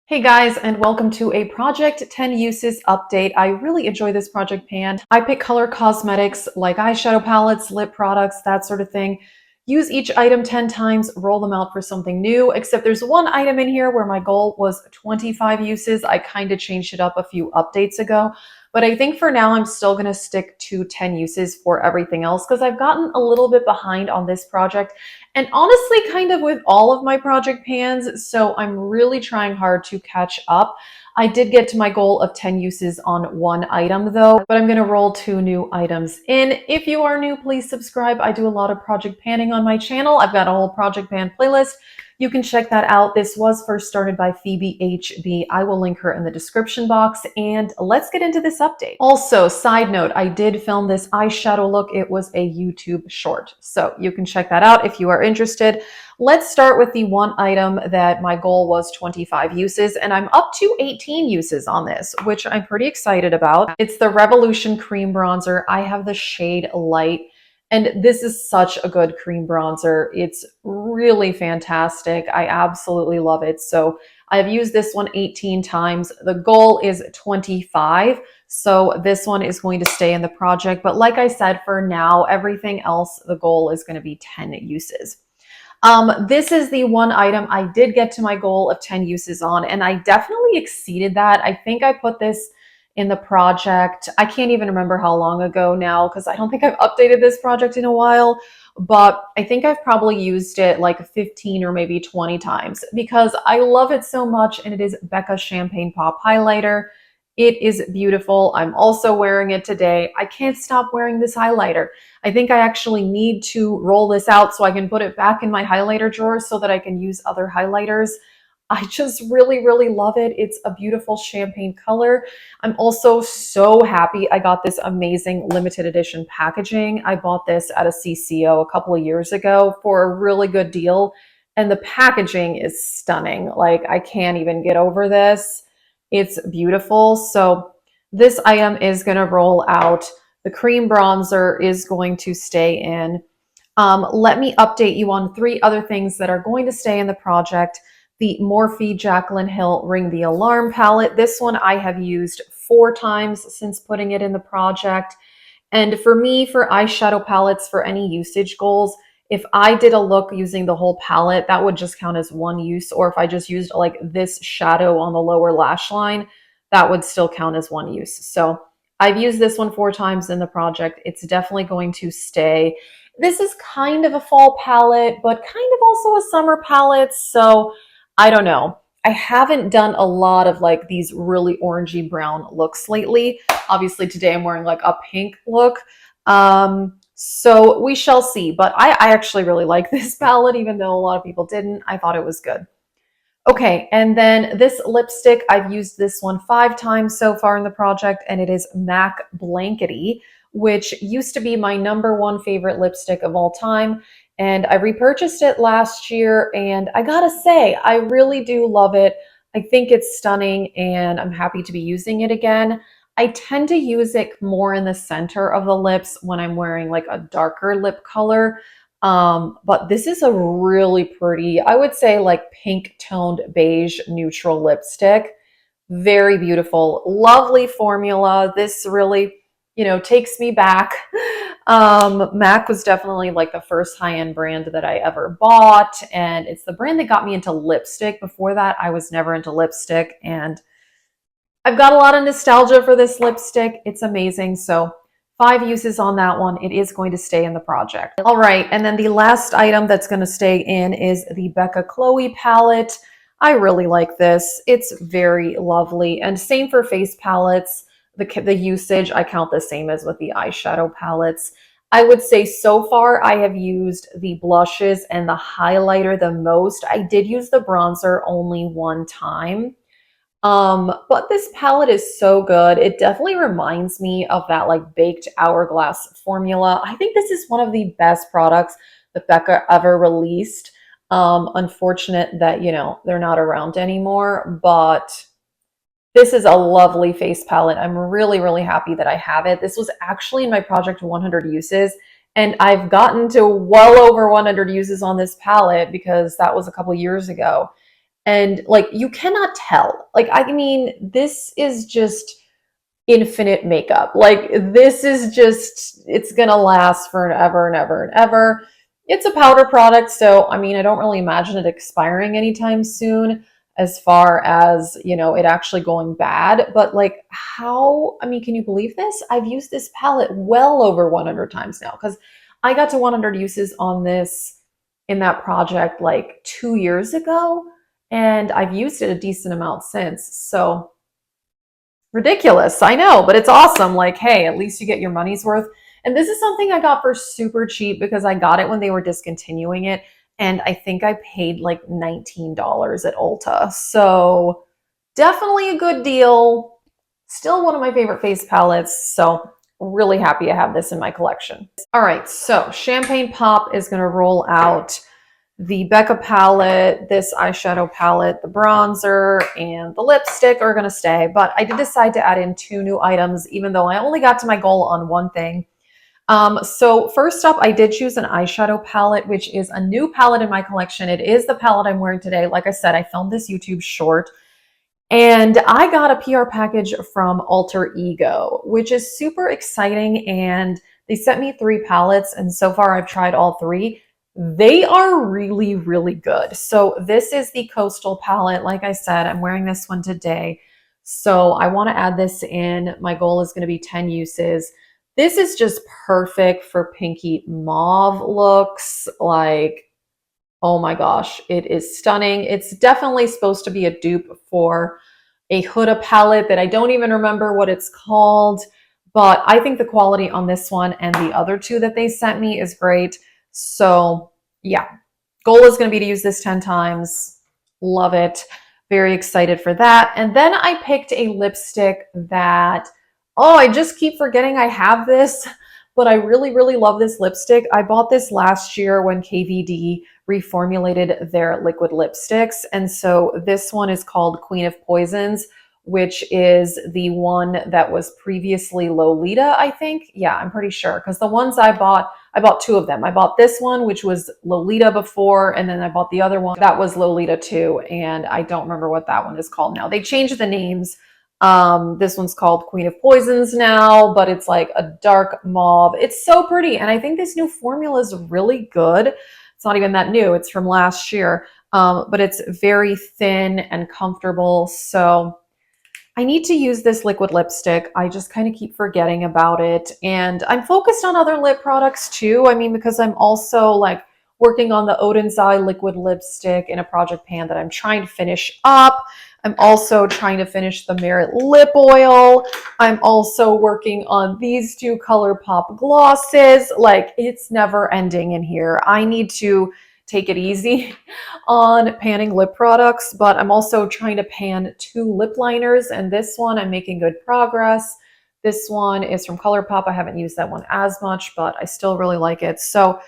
Hey guys, and welcome to a Project 10 Uses update. I really enjoy this project pan. I pick color cosmetics like eyeshadow palettes, lip products, that sort of thing. Use each item 10 times, roll them out for something new, except there's one item in here where my goal was 25 uses. I kind of changed it up a few updates ago, but I think for now I'm still going to stick to 10 uses for everything else because I've gotten a little bit behind on this project. And honestly, kind of with all of my project pans, so I'm really trying hard to catch up. I did get to my goal of 10 uses on one item though, but I'm going to roll 2 new items in. If you are new, please subscribe. I do a lot of project panning on my channel. I've got a whole project pan playlist. You can check that out. This was first started by Phoebe HB. I will link her in the description box, and let's get into this update. Also, side note, I did film this eyeshadow look. It was a YouTube short, so you can check that out if you are interested. Let's start with the one item that my goal was 25 uses, and I'm up to 18 uses on this, which I'm pretty excited about. It's the Revolution Cream Bronzer. I have the shade Light. And this is such a good cream bronzer. It's really fantastic. I absolutely love it. So I've used this one 18 times. The goal is 25. So this one is going to stay in the project. But like I said, for now, everything else, the goal is going to be 10 uses. This is the one item I did get to my goal of 10 uses on, and I definitely exceeded that. I think I put this in the project. I can't even remember how long ago now because I don't think I've updated this project in a while, but I think I've probably used it like 15 or maybe 20 times because I love it so much, and it is Becca Champagne Pop Highlighter. It is beautiful. I'm also wearing it today. I can't stop wearing this highlighter. I think I actually need to roll this out so I can put it back in my highlighter drawer so that I can use other highlighters. I just really, really love it. It's a beautiful champagne color. I'm also so happy I got this amazing limited edition packaging. I bought this at a CCO a couple of years ago for a really good deal, and the packaging is stunning. Like, I can't even get over this. It's beautiful. So this item is going to roll out. The cream bronzer is going to stay in. Let me update you on 3 other things that are going to stay in the project. The Morphe Jaclyn Hill Ring the Alarm palette. This one I have used 4 times since putting it in the project. And for me, for eyeshadow palettes, for any usage goals, if I did a look using the whole palette, that would just count as one use. Or if I just used like this shadow on the lower lash line, that would still count as one use. So I've used this one 4 times in the project. It's definitely going to stay. This is kind of a fall palette, but kind of also a summer palette. So I don't know. I haven't done a lot of like these really orangey brown looks lately. Obviously today I'm wearing like a pink look. So we shall see, but I actually really like this palette, even though a lot of people didn't. I thought it was good. Okay, and then this lipstick, I've used this one 5 times so far in the project, and it is MAC Blankety, which used to be my #1 favorite lipstick of all time. And I repurchased it last year, and I gotta say, I really do love it. I think it's stunning, and I'm happy to be using it again. I tend to use it more in the center of the lips when I'm wearing like a darker lip color. But this is a really pretty, I would say like pink toned beige neutral lipstick. Very beautiful, lovely formula. This really, takes me back. MAC was definitely like the first high-end brand that I ever bought, and it's the brand that got me into lipstick. Before that, I was never into lipstick, and I've got a lot of nostalgia for this lipstick. It's amazing. So 5 uses on that one. It is going to stay in the project. All right, and then the last item that's going to stay in is the Becca Chloe palette. I really like this. It's very lovely. And same for face palettes. The usage, I count the same as with the eyeshadow palettes. I would say so far I have used the blushes and the highlighter the most. I did use the bronzer only 1 time. But this palette is so good. It definitely reminds me of that like baked hourglass formula. I think this is one of the best products that Becca ever released. Unfortunate that, they're not around anymore, but this is a lovely face palette. I'm really, really happy that I have it. This was actually in my project 100 uses, and I've gotten to well over 100 uses on this palette because that was a couple years ago. And like, you cannot tell. Like, I mean, this is just infinite makeup. Like, this is just, it's gonna last forever and ever and ever. It's a powder product, so I mean, I don't really imagine it expiring anytime soon as far as, it actually going bad. But like, how, I mean, can you believe this? I've used this palette well over 100 times now, because I got to 100 uses on this in that project like 2 years ago, and I've used it a decent amount since. So ridiculous, I know, but it's awesome. Like, hey, at least you get your money's worth. And this is something I got for super cheap because I got it when they were discontinuing it. And I think I paid like $19 at Ulta. So definitely a good deal. Still one of my favorite face palettes. So really happy I have this in my collection. All right, so Champagne Pop is going to roll out the Becca palette, this eyeshadow palette, the bronzer, and the lipstick are going to stay. But I did decide to add in 2 new items, even though I only got to my goal on one thing. So first up, I did choose an eyeshadow palette, which is a new palette in my collection. It is the palette I'm wearing today. Like I said, I filmed this YouTube short. And I got a PR package from Alter Ego, which is super exciting. And they sent me 3 palettes. And so far, I've tried all 3. They are really, really good. So this is the Coastal palette. Like I said, I'm wearing this one today. So I want to add this in. My goal is going to be 10 uses. This is just perfect for pinky mauve looks. Like, oh my gosh, it is stunning. It's definitely supposed to be a dupe for a Huda palette that I don't even remember what it's called, but I think the quality on this one and the other 2 that they sent me is great. So yeah, goal is going to be to use this 10 times. Love it. Very excited for that. And then I picked a lipstick that, oh, I just keep forgetting I have this, but I really, really love this lipstick. I bought this last year when KVD reformulated their liquid lipsticks. And so this one is called Queen of Poisons, which is the one that was previously Lolita, I think. Yeah, I'm pretty sure. Because the ones I bought 2 of them. I bought this one, which was Lolita before, and then I bought the other one that was Lolita too. And I don't remember what that one is called now. They changed the names. This one's called Queen of Poisons now, but it's like a dark mauve. It's so pretty. And I think this new formula is really good. It's not even that new. It's from last year, but it's very thin and comfortable. So I need to use this liquid lipstick. I just kind of keep forgetting about it. And I'm focused on other lip products too. I mean, because I'm also like working on the Odin's Eye liquid lipstick in a project pan that I'm trying to finish up. I'm also trying to finish the Merit lip oil. I'm also working on these 2 ColourPop glosses. Like, it's never ending in here. I need to take it easy on panning lip products, but I'm also trying to pan 2 lip liners, and this one I'm making good progress. This one is from ColourPop. I haven't used that one as much, but I still really like it. So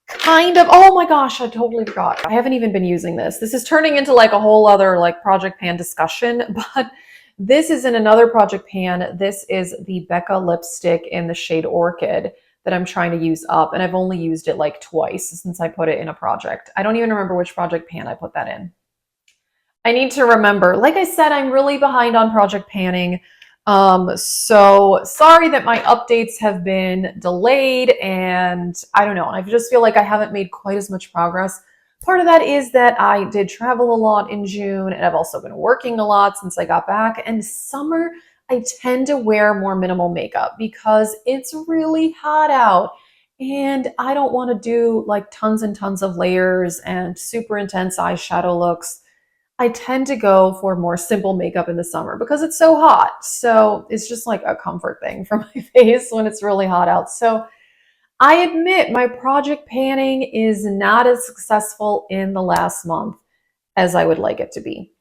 kind of, oh my gosh, I totally forgot. I haven't even been using this. This is turning into like a whole other like project pan discussion, but this is in another project pan. This is the Becca lipstick in the shade Orchid that I'm trying to use up. And I've only used it like twice since I put it in a project. I don't even remember which project pan I put that in. I need to remember. Like I said, I'm really behind on project panning. So sorry that my updates have been delayed, and I don't know. I just feel like I haven't made quite as much progress. Part of that is that I did travel a lot in June, and I've also been working a lot since I got back. And summer, I tend to wear more minimal makeup because it's really hot out. And I don't want to do like tons and tons of layers and super intense eyeshadow looks. I tend to go for more simple makeup in the summer because it's so hot. So it's just like a comfort thing for my face when it's really hot out. So I admit my project panning is not as successful in the last month as I would like it to be.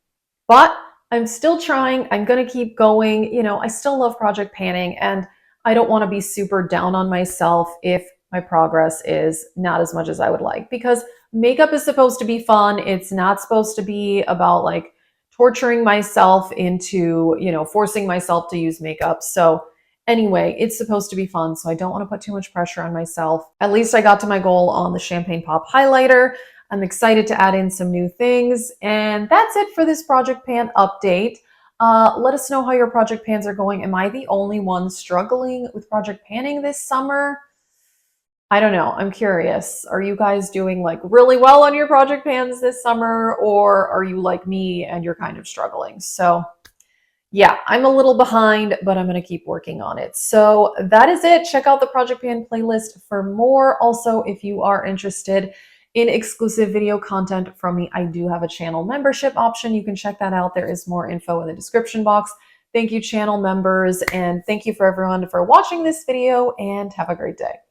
But I'm still trying. I'm going to keep going. I still love project panning, and I don't want to be super down on myself if my progress is not as much as I would like, because makeup is supposed to be fun. It's not supposed to be about like torturing myself into, forcing myself to use makeup. So anyway, it's supposed to be fun. So I don't want to put too much pressure on myself. At least I got to my goal on the Champagne Pop highlighter. I'm excited to add in some new things. And that's it for this project pan update. Let us know how your project pans are going. Am I the only one struggling with project panning this summer? I don't know. I'm curious. Are you guys doing like really well on your project pans this summer, or are you like me and you're kind of struggling? So, yeah, I'm a little behind, but I'm going to keep working on it. So, that is it. Check out the project pan playlist for more. Also, if you are interested in exclusive video content from me, I do have a channel membership option. You can check that out. There is more info in the description box. Thank you, channel members, and thank you for everyone for watching this video, and have a great day.